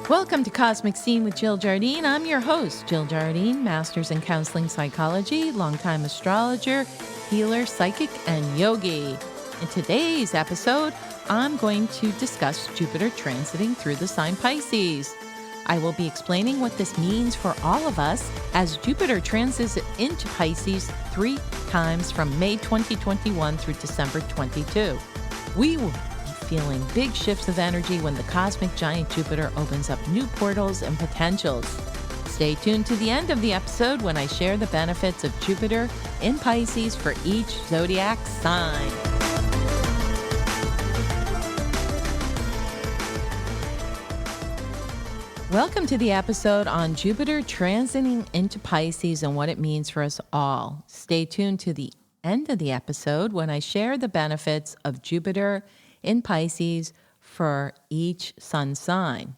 Welcome to Cosmic Scene with Jill Jardine. I'm your host, Jill Jardine, Master's in Counseling Psychology, longtime astrologer, healer, psychic, and yogi. In today's episode, I'm going to discuss Jupiter transiting through the sign Pisces. I will be explaining what this means for all of us as Jupiter transits into Pisces 3 times from May 2021 through December 22. We will feeling big shifts of energy when the cosmic giant Jupiter opens up new portals and potentials. Stay tuned to the end of the episode when I share the benefits of Jupiter in Pisces for each zodiac sign. Welcome to the episode on Jupiter transiting into Pisces and what it means for us all. Stay tuned to the end of the episode when I share the benefits of Jupiter in Pisces for each sun sign.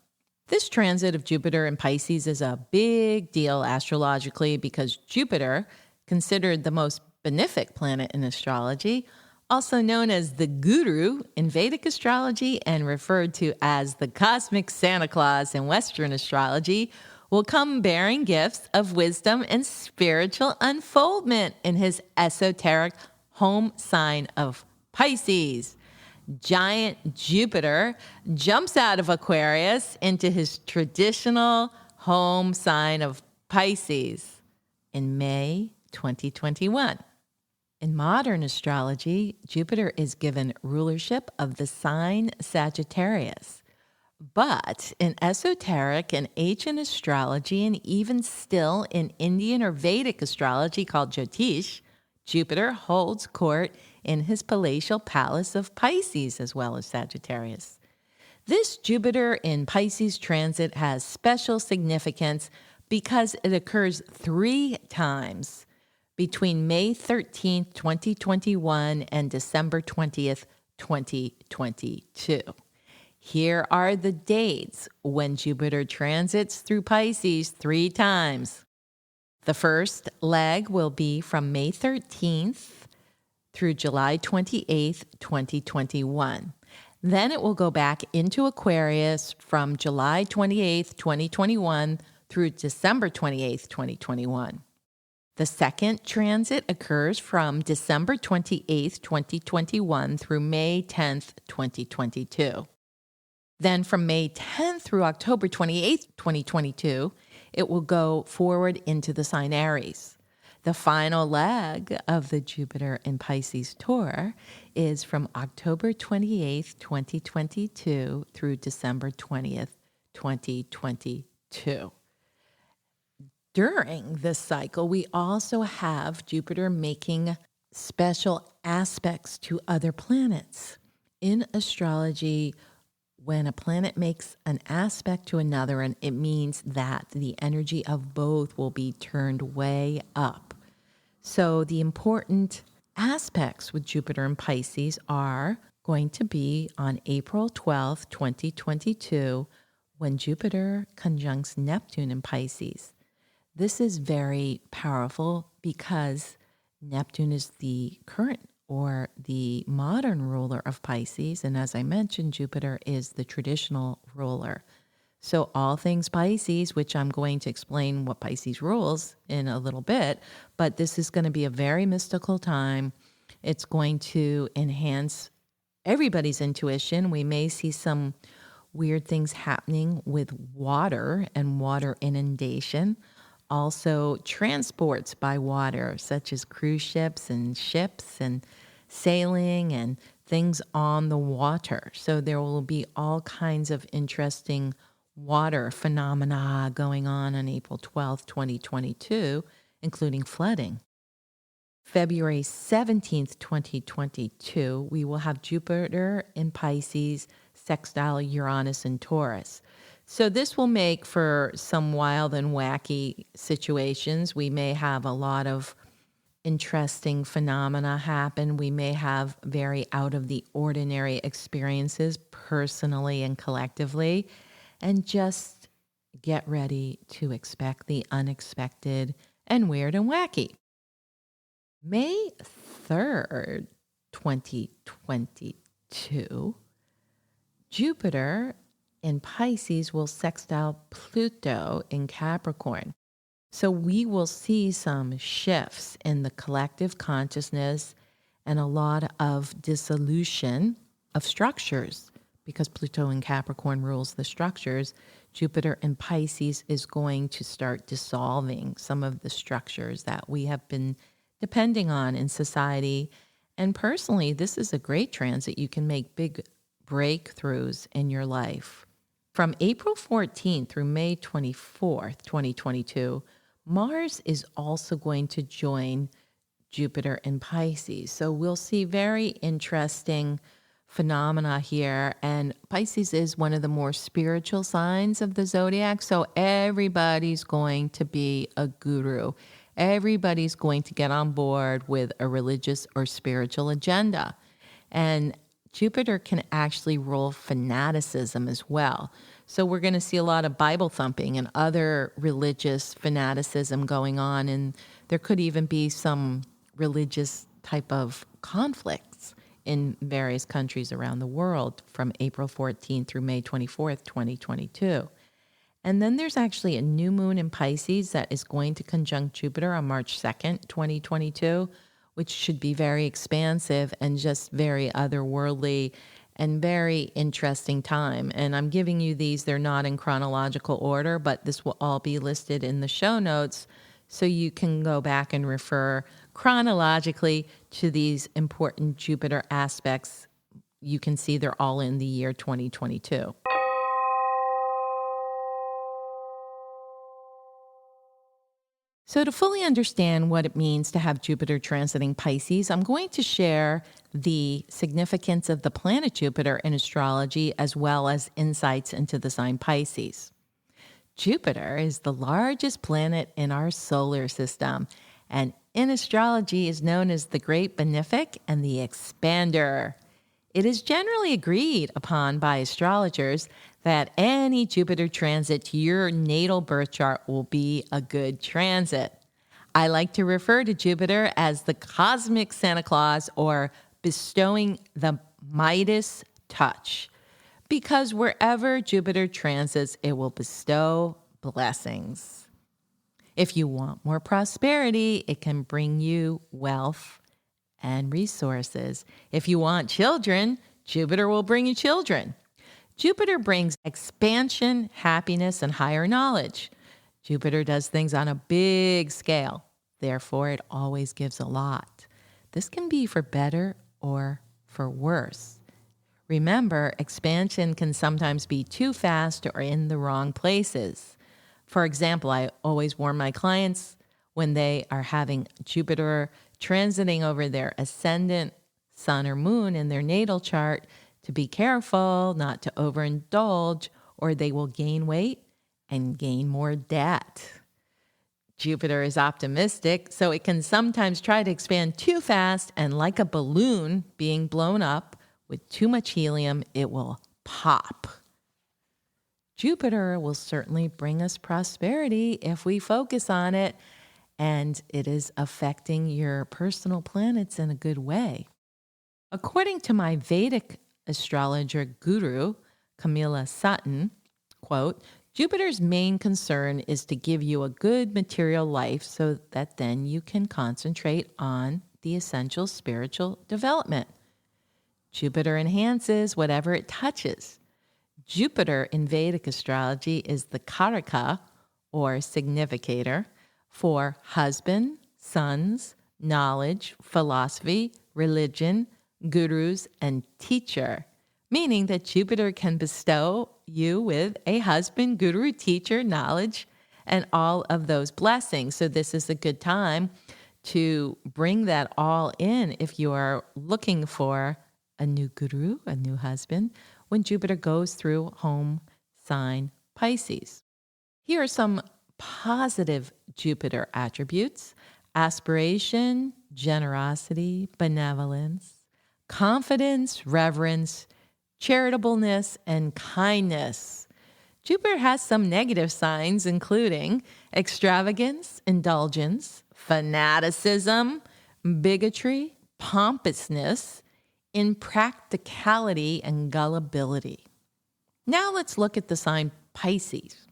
This transit of Jupiter in Pisces is a big deal astrologically because Jupiter, considered the most benefic planet in astrology, also known as the guru in Vedic Astrology and referred to as the cosmic Santa Claus in Western Astrology, will come bearing gifts of wisdom and spiritual unfoldment in his esoteric home sign of Pisces. Giant Jupiter jumps out of Aquarius into his traditional home sign of Pisces in May 2021. In modern astrology, Jupiter is given rulership of the sign Sagittarius. But in esoteric and ancient astrology, and even still in Indian or Vedic astrology called Jyotish, Jupiter holds court in his palatial palace of Pisces as well as Sagittarius. This Jupiter in Pisces transit has special significance because it occurs 3 times between May 13th, 2021 and December 20th, 2022. Here are the dates when Jupiter transits through Pisces 3 times. The first leg will be from May 13th through July 28th, 2021. Then it will go back into Aquarius from July 28th, 2021 through December 28th, 2021. The second transit occurs from December 28th, 2021 through May 10th, 2022. Then from May 10th through October 28th, 2022, it will go forward into the sign Aries. The final leg of the Jupiter in Pisces tour is from October 28th, 2022 through December 20th, 2022. During this cycle, we also have Jupiter making special aspects to other planets. In astrology, when a planet makes an aspect to another, and it means that the energy of both will be turned way up. So the important aspects with Jupiter and Pisces are going to be on April 12th, 2022, when Jupiter conjuncts Neptune in Pisces. This is very powerful because Neptune is the current or the modern ruler of Pisces. And as I mentioned, Jupiter is the traditional ruler. So all things Pisces, which I'm going to explain what Pisces rules in a little bit, but this is going to be a very mystical time. It's going to enhance everybody's intuition. We may see some weird things happening with water and water inundation. Also transports by water, such as cruise ships and sailing and things on the water. So there will be all kinds of interesting water phenomena going on April 12th, 2022, including flooding. February 17th, 2022, we will have Jupiter in Pisces, sextile Uranus and Taurus. So this will make for some wild and wacky situations. We may have a lot of interesting phenomena happen. We may have very out of the ordinary experiences personally and collectively. And just get ready to expect the unexpected and weird and wacky. May 3rd, 2022, Jupiter in Pisces will sextile Pluto in Capricorn. So we will see some shifts in the collective consciousness and a lot of dissolution of structures because Pluto in Capricorn rules the structures. Jupiter in Pisces is going to start dissolving some of the structures that we have been depending on in society. And personally, this is a great transit. You can make big breakthroughs in your life. From April 14th through May 24th, 2022, Mars is also going to join Jupiter in Pisces. So we'll see very interesting phenomena here. And Pisces is one of the more spiritual signs of the zodiac. So everybody's going to be a guru. Everybody's going to get on board with a religious or spiritual agenda. And Jupiter can actually rule fanaticism as well. So we're going to see a lot of Bible thumping and other religious fanaticism going on. And there could even be some religious type of conflicts in various countries around the world from April 14th through May 24th, 2022. And then there's actually a new moon in Pisces that is going to conjunct Jupiter on March 2nd, 2022, which should be very expansive and just very otherworldly and very interesting time. And I'm giving you these, they're not in chronological order, but this will all be listed in the show notes so you can go back and refer chronologically to these important Jupiter aspects. You can see they're all in the year 2022. So to fully understand what it means to have Jupiter transiting Pisces, I'm going to share the significance of the planet Jupiter in astrology, as well as insights into the sign Pisces. Jupiter is the largest planet in our solar system, and in astrology is known as the Great Benefic and the Expander. It is generally agreed upon by astrologers that any Jupiter transit to your natal birth chart will be a good transit. I like to refer to Jupiter as the cosmic Santa Claus, or bestowing the Midas touch, because wherever Jupiter transits, it will bestow blessings. If you want more prosperity, it can bring you wealth and resources. If you want children, Jupiter will bring you children. Jupiter brings expansion, happiness, and higher knowledge. Jupiter does things on a big scale. Therefore, it always gives a lot. This can be for better or for worse. Remember, expansion can sometimes be too fast or in the wrong places. For example, I always warn my clients when they are having Jupiter transiting over their ascendant sun or moon in their natal chart to be careful not to overindulge, or they will gain weight and gain more debt. Jupiter is optimistic, so it can sometimes try to expand too fast, and like a balloon being blown up with too much helium, it will pop. Jupiter will certainly bring us prosperity if we focus on it, and it is affecting your personal planets in a good way. According to my Vedic astrologer guru, Camilla Sutton, quote, Jupiter's main concern is to give you a good material life so that then you can concentrate on the essential spiritual development. Jupiter enhances whatever it touches. Jupiter in Vedic astrology is the Karaka, or significator, for husband, sons, knowledge, philosophy, religion, gurus, and teacher, meaning that Jupiter can bestow you with a husband, guru, teacher, knowledge, and all of those blessings. So this is a good time to bring that all in if you are looking for a new guru, a new husband, when Jupiter goes through home sign Pisces. Here are some positive Jupiter attributes: aspiration, generosity, benevolence, confidence, reverence, charitableness, and kindness. Jupiter has some negative signs, including extravagance, indulgence, fanaticism, bigotry, pompousness, impracticality, and gullibility. Now let's look at the sign Pisces.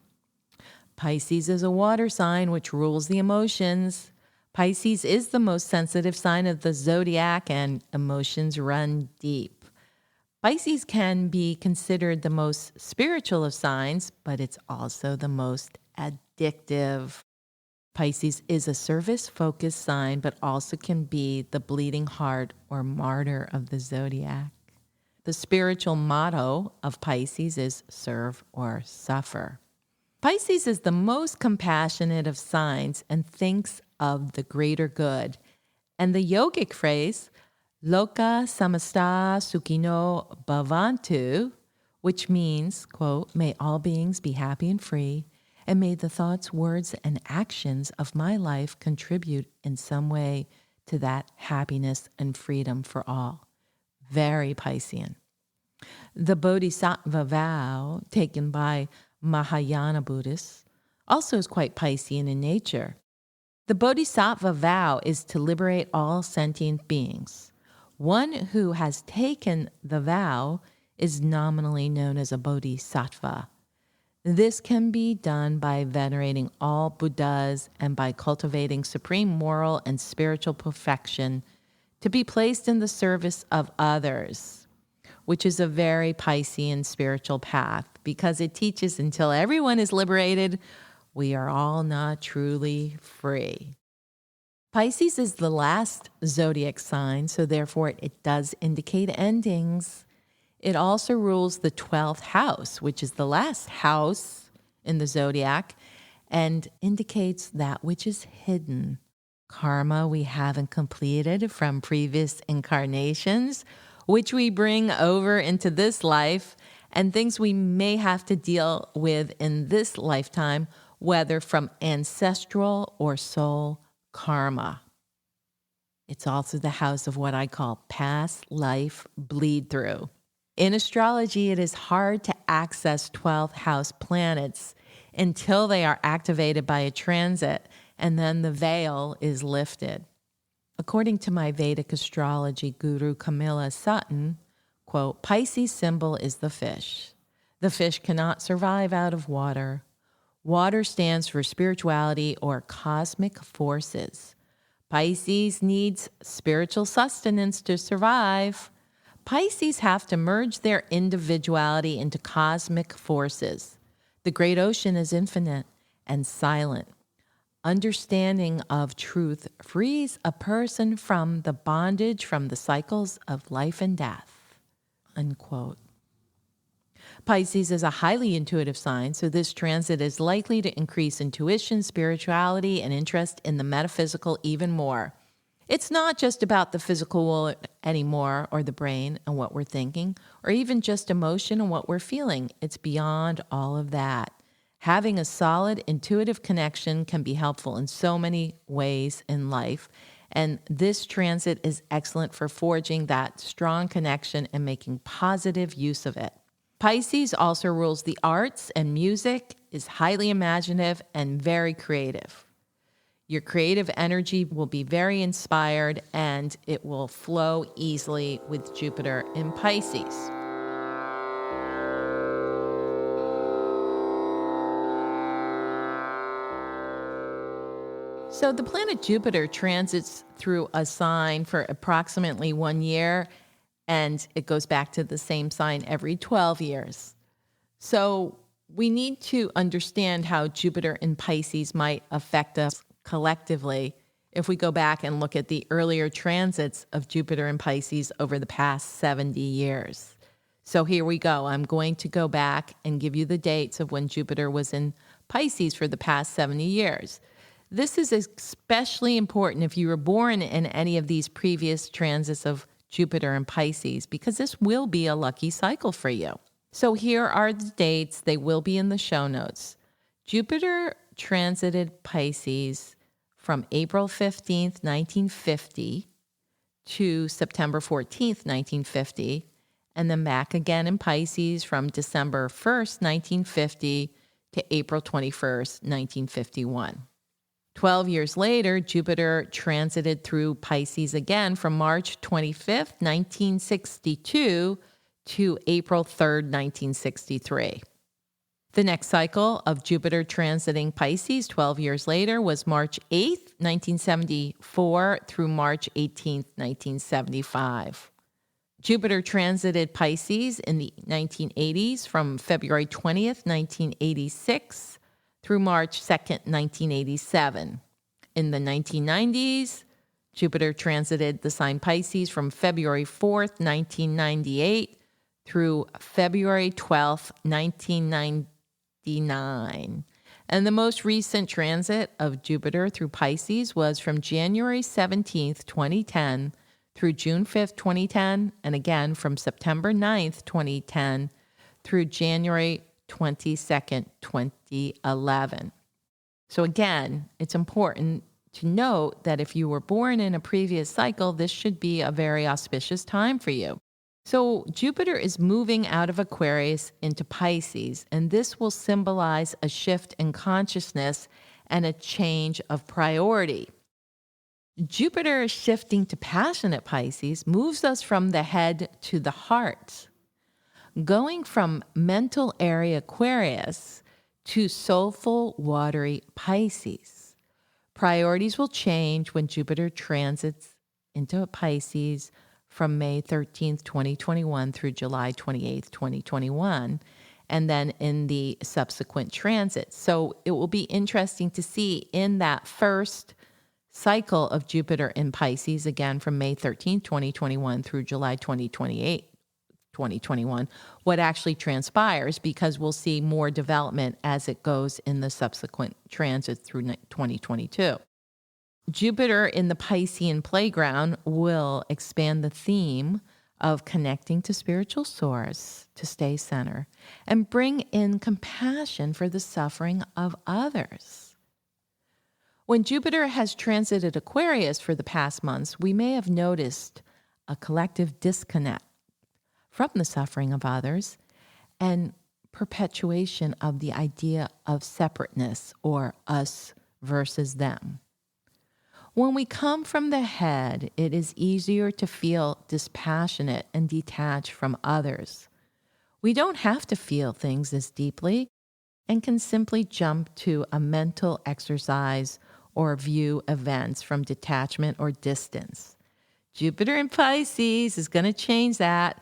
Pisces is a water sign which rules the emotions. Pisces is the most sensitive sign of the zodiac, and emotions run deep. Pisces can be considered the most spiritual of signs, but it's also the most addictive. Pisces is a service-focused sign, but also can be the bleeding heart or martyr of the zodiac. The spiritual motto of Pisces is serve or suffer. Pisces is the most compassionate of signs and thinks of the greater good. And the yogic phrase, Loka samasta sukhino bhavantu, which means, quote, may all beings be happy and free, and may the thoughts, words, and actions of my life contribute in some way to that happiness and freedom for all. Very Piscean. The Bodhisattva vow, taken by Mahayana Buddhists, also is quite Piscean in nature. The Bodhisattva vow is to liberate all sentient beings. One who has taken the vow is nominally known as a Bodhisattva. This can be done by venerating all Buddhas and by cultivating supreme moral and spiritual perfection to be placed in the service of others, which is a very Piscean spiritual path because it teaches until everyone is liberated, we are all not truly free. Pisces is the last zodiac sign, so therefore it does indicate endings. It also rules the 12th house, which is the last house in the zodiac, and indicates that which is hidden. Karma we haven't completed from previous incarnations, which we bring over into this life, and things we may have to deal with in this lifetime, whether from ancestral or soul karma. It's also the house of what I call past life bleed through. In astrology, it is hard to access 12th house planets until they are activated by a transit, and then the veil is lifted. According to my Vedic astrology guru Camilla Sutton, quote, Pisces symbol is the fish. The fish cannot survive out of water. Water stands for spirituality or cosmic forces. Pisces needs spiritual sustenance to survive. Pisces have to merge their individuality into cosmic forces. The great ocean is infinite and silent. Understanding of truth frees a person from the bondage from the cycles of life and death. Unquote. Pisces is a highly intuitive sign, so this transit is likely to increase intuition, spirituality, and interest in the metaphysical even more. It's not just about the physical world anymore, or the brain and what we're thinking, or even just emotion and what we're feeling. It's beyond all of that. Having a solid intuitive connection can be helpful in so many ways in life, and this transit is excellent for forging that strong connection and making positive use of it. Pisces also rules the arts and music, is highly imaginative and very creative. Your creative energy will be very inspired and it will flow easily with Jupiter in Pisces. So the planet Jupiter transits through a sign for approximately 1 year, and it goes back to the same sign every 12 years. So we need to understand how Jupiter in Pisces might affect us collectively if we go back and look at the earlier transits of Jupiter in Pisces over the past 70 years. So here we go. I'm going to go back and give you the dates of when Jupiter was in Pisces for the past 70 years. This is especially important if you were born in any of these previous transits of Jupiter and Pisces, because this will be a lucky cycle for you. So here are the dates. They will be in the show notes. Jupiter transited Pisces from April 15th, 1950 to September 14th, 1950, and then back again in Pisces from December 1st, 1950 to April 21st, 1951. 12 years later, Jupiter transited through Pisces again from March 25th, 1962 to April 3rd, 1963. The next cycle of Jupiter transiting Pisces 12 years later was March 8th, 1974 through March 18th, 1975. Jupiter transited Pisces in the 1980s from February 20th, 1986 through March 2nd, 1987. In the 1990s, Jupiter transited the sign Pisces from February 4th, 1998 through February 12th, 1999. And the most recent transit of Jupiter through Pisces was from January 17th, 2010 through June 5th, 2010, and again from September 9th, 2010 through January 22nd, 2011. So again, it's important to note that if you were born in a previous cycle, this should be a very auspicious time for you. So Jupiter is moving out of Aquarius into Pisces, and this will symbolize a shift in consciousness and a change of priority. Jupiter shifting to passionate Pisces moves us from the head to the heart, going from mental area Aquarius to soulful, watery Pisces. Priorities will change when Jupiter transits into Pisces from May 13th, 2021 through July 28th, 2021, and then in the subsequent transits. So it will be interesting to see in that first cycle of Jupiter in Pisces, again from May 13th, 2021 through July 2021, what actually transpires, because we'll see more development as it goes in the subsequent transits through 2022. Jupiter in the Piscean playground will expand the theme of connecting to spiritual source to stay center and bring in compassion for the suffering of others. When Jupiter has transited Aquarius for the past months, we may have noticed a collective disconnect from the suffering of others and perpetuation of the idea of separateness or us versus them. When we come from the head, it is easier to feel dispassionate and detached from others. We don't have to feel things as deeply and can simply jump to a mental exercise or view events from detachment or distance. Jupiter in Pisces is going to change that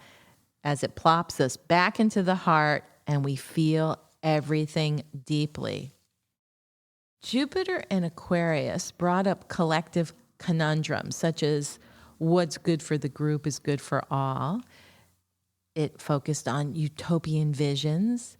as it plops us back into the heart and we feel everything deeply. Jupiter in Aquarius brought up collective conundrums, such as what's good for the group is good for all. It focused on utopian visions.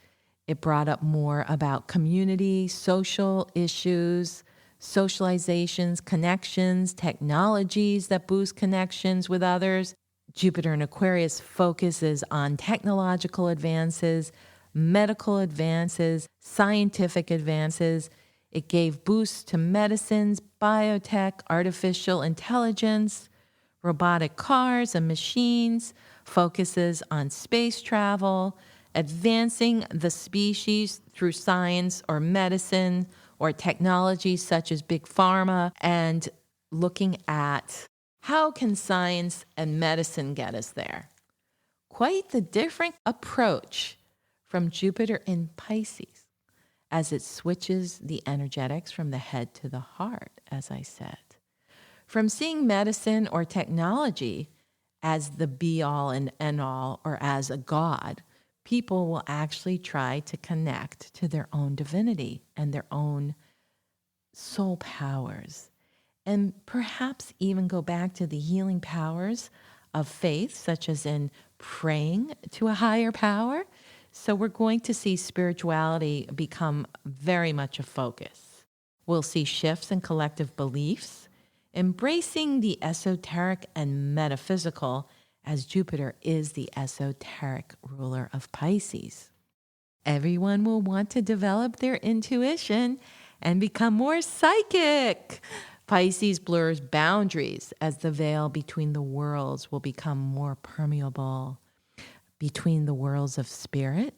It brought up more about community, social issues, socializations, connections, technologies that boost connections with others. Jupiter in Aquarius focuses on technological advances, medical advances, scientific advances. It gave boosts to medicines, biotech, artificial intelligence, robotic cars and machines, focuses on space travel, advancing the species through science or medicine or technology such as big pharma, and looking at how can science and medicine get us there. Quite the different approach from Jupiter in Pisces as it switches the energetics from the head to the heart, as I said. From seeing medicine or technology as the be-all and end-all or as a god, people will actually try to connect to their own divinity and their own soul powers, and perhaps even go back to the healing powers of faith, such as in praying to a higher power. So we're going to see spirituality become very much a focus. We'll see shifts in collective beliefs, embracing the esoteric and metaphysical, as Jupiter is the esoteric ruler of Pisces. Everyone will want to develop their intuition and become more psychic. Pisces blurs boundaries as the veil between the worlds will become more permeable, between the worlds of spirit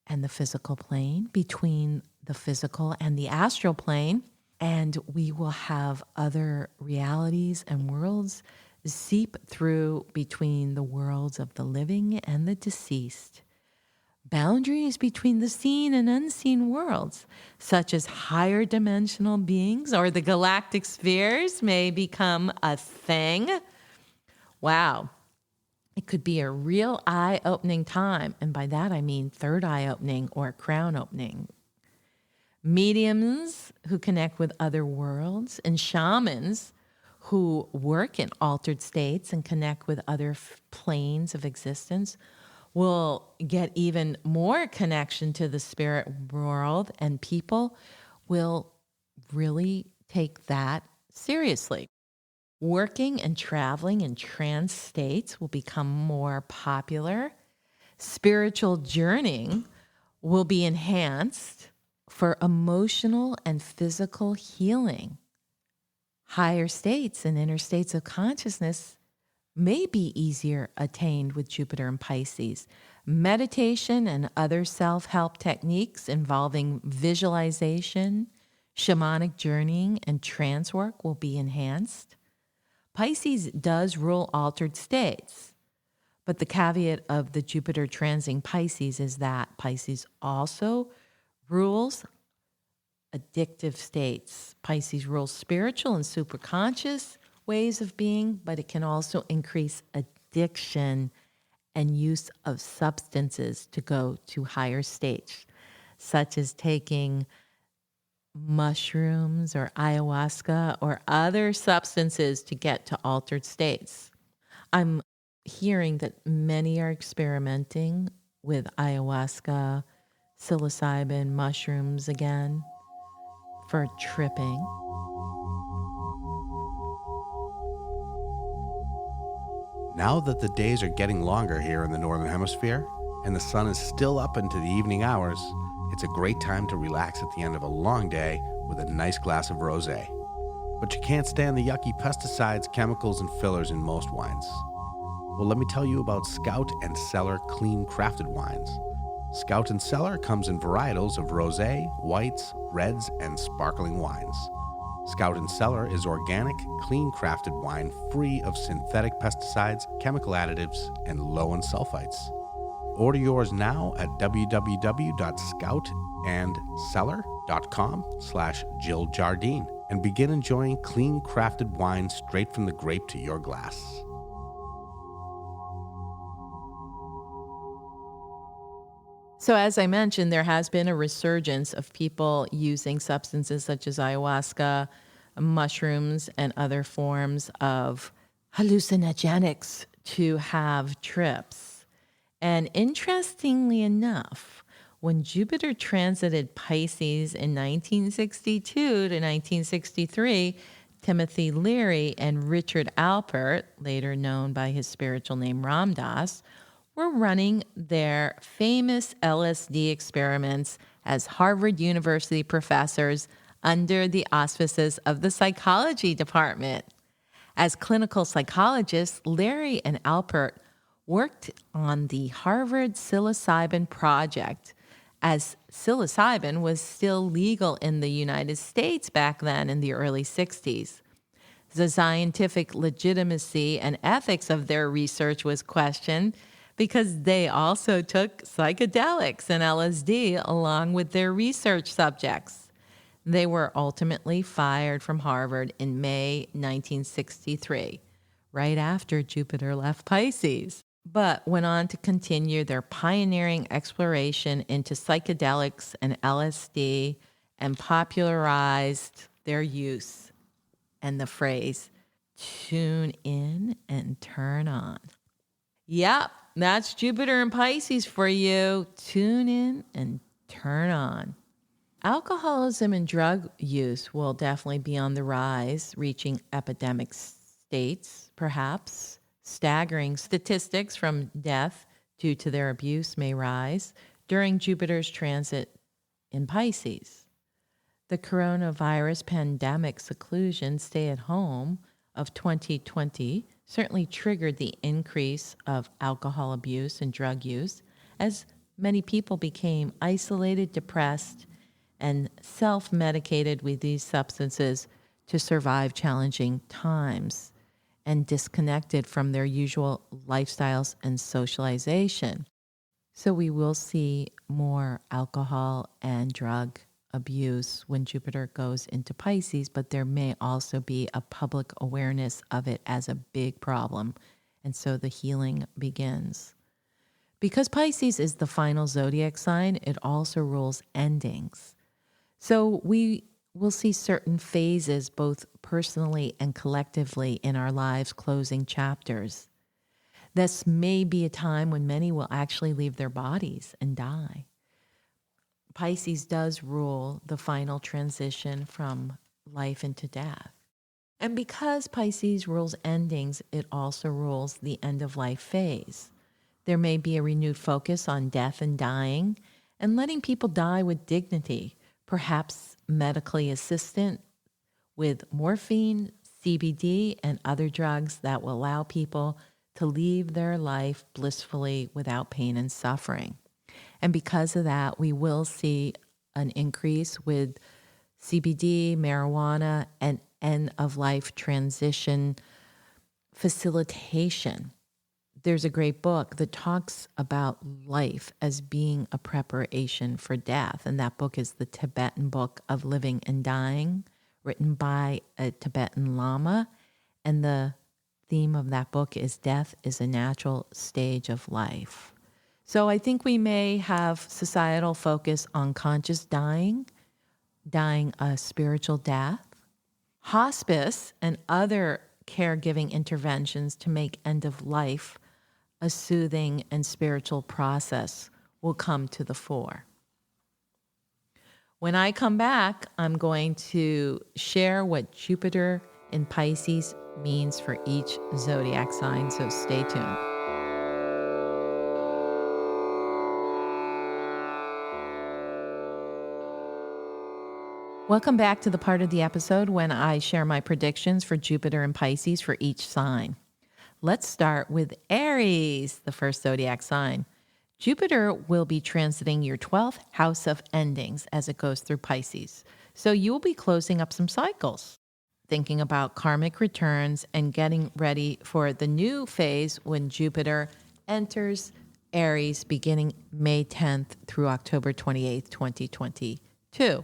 and the physical plane, between the physical and the astral plane, and we will have other realities and worlds seep through between the worlds of the living and the deceased. Boundaries between the seen and unseen worlds, such as higher dimensional beings or the galactic spheres, may become a thing. Wow. It could be a real eye-opening time. And by that, I mean third eye opening or crown opening. Mediums who connect with other worlds and shamans who work in altered states and connect with other planes of existence will get even more connection to the spirit world, and people will really take that seriously. Working and traveling in trance states will become more popular. Spiritual journeying will be enhanced for emotional and physical healing. Higher states and inner states of consciousness may be easier attained with Jupiter and Pisces. Meditation and other self-help techniques involving visualization, shamanic journeying, and trance work will be enhanced. Pisces does rule altered states, but the caveat of the Jupiter transiting Pisces is that Pisces also rules addictive states. Pisces rules spiritual and superconscious ways of being, but it can also increase addiction and use of substances to go to higher states, such as taking mushrooms or ayahuasca or other substances to get to altered states. I'm hearing that many are experimenting with ayahuasca, psilocybin, mushrooms again for tripping. Now that the days are getting longer here in the Northern Hemisphere, and the sun is still up into the evening hours, it's a great time to relax at the end of a long day with a nice glass of rosé. But you can't stand the yucky pesticides, chemicals, and fillers in most wines. Well, let me tell you about Scout and Cellar clean crafted wines. Scout and Cellar comes in varietals of rosé, whites, reds, and sparkling wines. Scout and Cellar is organic, clean crafted wine free of synthetic pesticides, chemical additives, and low in sulfites. Order yours now at www.scoutandcellar.com/Jill Jardine and begin enjoying clean crafted wine straight from the grape to your glass. So as I mentioned, there has been a resurgence of people using substances such as ayahuasca, mushrooms, and other forms of hallucinogenics to have trips. And interestingly enough, when Jupiter transited Pisces in 1962 to 1963, Timothy Leary and Richard Alpert, later known by his spiritual name Ram Dass, were running their famous LSD experiments as Harvard University professors under the auspices of the psychology department. As clinical psychologists, Leary and Alpert worked on the Harvard psilocybin project, as psilocybin was still legal in the United States back then in the early 60s. The scientific legitimacy and ethics of their research was questioned because they also took psychedelics and LSD along with their research subjects. They were ultimately fired from Harvard in May 1963, right after Jupiter left Pisces, but went on to continue their pioneering exploration into psychedelics and LSD and popularized their use and the phrase, tune in and turn on. Yep, that's Jupiter and Pisces for you. Tune in and turn on. Alcoholism and drug use will definitely be on the rise, reaching epidemic states, perhaps. Staggering statistics from death due to their abuse may rise during Jupiter's transit in Pisces. The coronavirus pandemic seclusion stay at home of 2020 certainly triggered the increase of alcohol abuse and drug use as many people became isolated, depressed, and self-medicated with these substances to survive challenging times. and disconnected from their usual lifestyles and socialization. So we will see more alcohol and drug abuse when Jupiter goes into Pisces, but there may also be a public awareness of it as a big problem. And so the healing begins. Because Pisces is the final zodiac sign, it also rules endings. So we will see certain phases, both personally and collectively in our lives, closing chapters. This may be a time when many will actually leave their bodies and die. Pisces does rule the final transition from life into death. And because Pisces rules endings, it also rules the end of life phase. There may be a renewed focus on death and dying and letting people die with dignity, perhaps medically assisted with morphine, CBD, and other drugs that will allow people to leave their life blissfully without pain and suffering. And because of that, we will see an increase with CBD, marijuana, and end-of-life transition facilitation. There's a great book that talks about life as being a preparation for death, and that book is the Tibetan Book of Living and Dying, written by a Tibetan Lama, and the theme of that book is death is a natural stage of life. So I think we may have societal focus on conscious dying a spiritual death, hospice, and other caregiving interventions to make end of life a soothing and spiritual process will come to the fore. When I come back, I'm going to share what Jupiter in Pisces means for each zodiac sign, so stay tuned. Welcome back to the part of the episode when I share my predictions for Jupiter and Pisces for each sign. Let's start with Aries, the first zodiac sign. Jupiter will be transiting your 12th house of endings as it goes through Pisces. So you will be closing up some cycles, thinking about karmic returns and getting ready for the new phase when Jupiter enters Aries beginning May 10th through October 28th, 2022.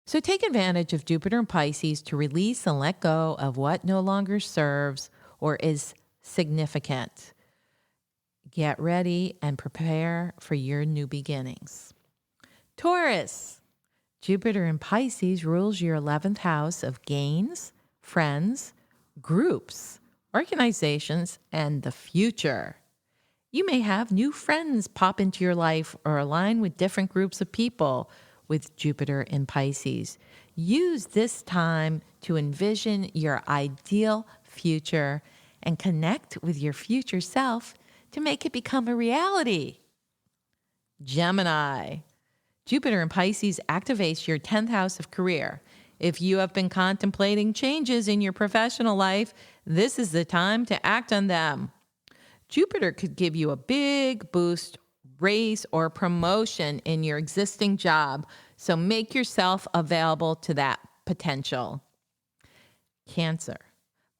So take advantage of Jupiter and Pisces to release and let go of what no longer serves or is significant. Get ready and prepare for your new beginnings. Taurus, Jupiter in Pisces rules your 11th house of gains, friends, groups, organizations, and the future. You may have new friends pop into your life or align with different groups of people with Jupiter in Pisces. Use this time to envision your ideal future and connect with your future self to make it become a reality. Gemini, Jupiter in Pisces activates your 10th house of career. If you have been contemplating changes in your professional life, this is the time to act on them. Jupiter could give you a big boost, raise, or promotion in your existing job, so make yourself available to that potential. Cancer,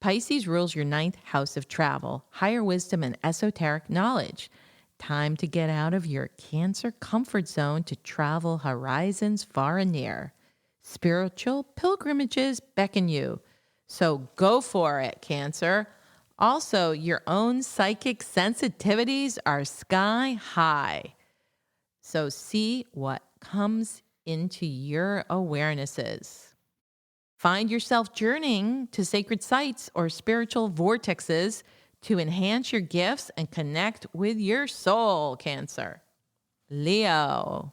Pisces rules your 9th house of travel, higher wisdom, and esoteric knowledge. Time to get out of your Cancer comfort zone to travel horizons far and near. Spiritual pilgrimages beckon you. So go for it, Cancer. Also, your own psychic sensitivities are sky high. So see what comes into your awarenesses. Find yourself journeying to sacred sites or spiritual vortexes to enhance your gifts and connect with your soul, Cancer. Leo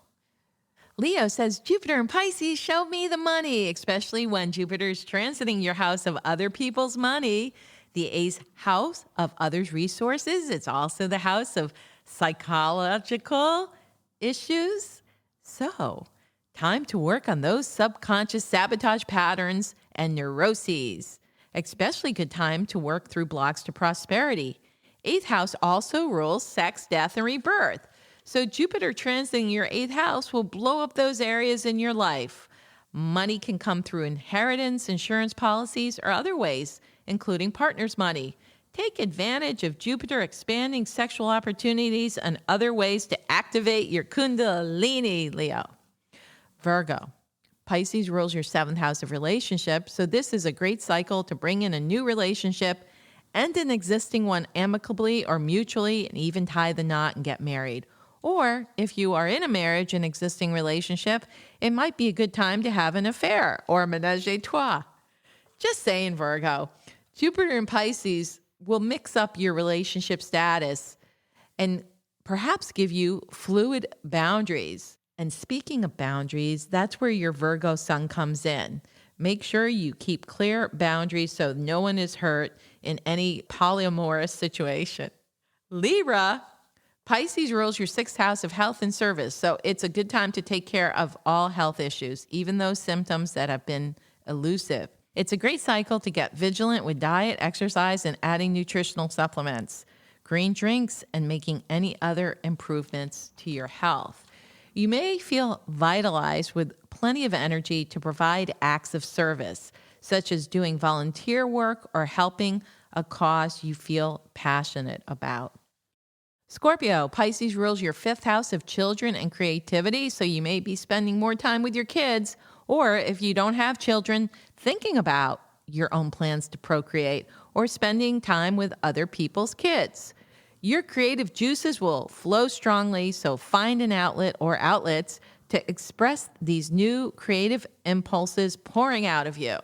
says, Jupiter in Pisces, show me the money, especially when Jupiter's transiting your house of other people's money. The 8th house of others' resources. It's also the house of psychological issues. So, time to work on those subconscious sabotage patterns and neuroses. Especially good time to work through blocks to prosperity. 8th house also rules sex, death, and rebirth. So Jupiter transiting your 8th house will blow up those areas in your life. Money can come through inheritance, insurance policies, or other ways, including partner's money. Take advantage of Jupiter expanding sexual opportunities and other ways to activate your Kundalini, Leo. Virgo. Pisces rules your 7th house of relationships, so this is a great cycle to bring in a new relationship, end an existing one amicably or mutually, and even tie the knot and get married. Or if you are in a marriage, an existing relationship, it might be a good time to have an affair or a ménage à trois. Just saying, Virgo. Jupiter and Pisces will mix up your relationship status and perhaps give you fluid boundaries. And speaking of boundaries, that's where your Virgo sun comes in. Make sure you keep clear boundaries so no one is hurt in any polyamorous situation. Libra. Pisces rules your 6th house of health and service, so it's a good time to take care of all health issues, even those symptoms that have been elusive. It's a great cycle to get vigilant with diet, exercise, and adding nutritional supplements, green drinks, and making any other improvements to your health. You may feel vitalized with plenty of energy to provide acts of service, such as doing volunteer work or helping a cause you feel passionate about. Scorpio. Pisces rules your 5th house of children and creativity, so you may be spending more time with your kids, or if you don't have children, thinking about your own plans to procreate or spending time with other people's kids. Your creative juices will flow strongly, so find an outlet or outlets to express these new creative impulses pouring out of you.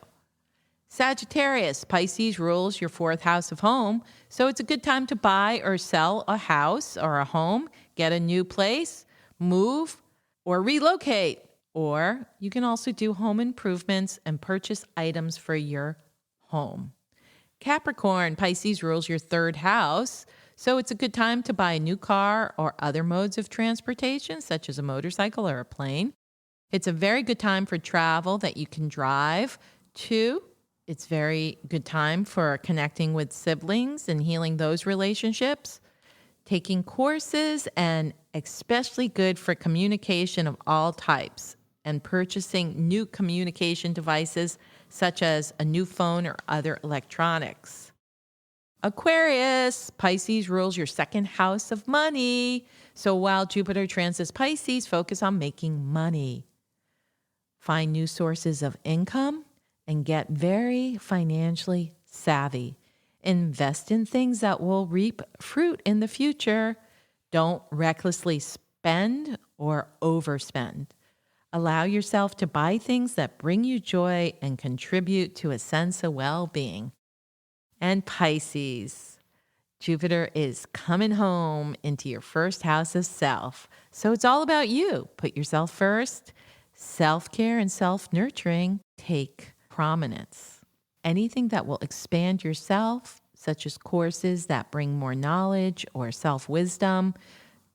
Sagittarius. Pisces rules your 4th house of home, so it's a good time to buy or sell a house or a home, get a new place, move, or relocate. Or you can also do home improvements and purchase items for your home. Capricorn. Pisces rules your 3rd house, so it's a good time to buy a new car or other modes of transportation, such as a motorcycle or a plane. It's a very good time for travel that you can drive to. It's very good time for connecting with siblings and healing those relationships, taking courses, and especially good for communication of all types and purchasing new communication devices such as a new phone or other electronics. Aquarius. Pisces rules your 2nd house of money. So while Jupiter transits Pisces, focus on making money. Find new sources of income and get very financially savvy. Invest in things that will reap fruit in the future. Don't recklessly spend or overspend. Allow yourself to buy things that bring you joy and contribute to a sense of well-being. And Pisces, Jupiter is coming home into your 1st house of self. So it's all about you. Put yourself first. Self-care and self-nurturing take prominence. Anything that will expand yourself, such as courses that bring more knowledge or self-wisdom,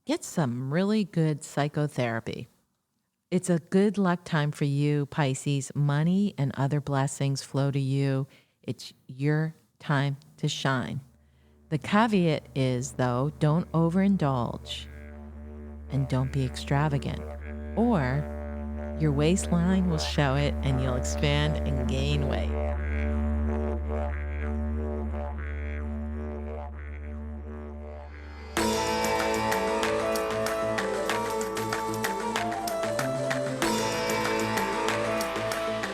get some really good psychotherapy. It's a good luck time for you, Pisces. Money and other blessings flow to you. It's your time to shine. The caveat is, though, don't overindulge and don't be extravagant, or your waistline will show it and you'll expand and gain weight.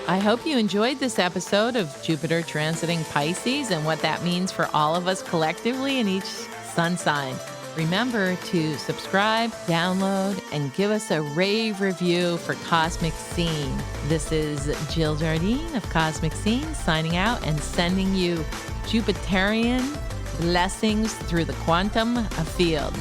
I hope you enjoyed this episode of Jupiter transiting Pisces and what that means for all of us collectively in each sun sign. Remember to subscribe, download, and give us a rave review for Cosmic Scene. This is Jill Jardine of Cosmic Scene signing out and sending you Jupiterian blessings through the quantum field.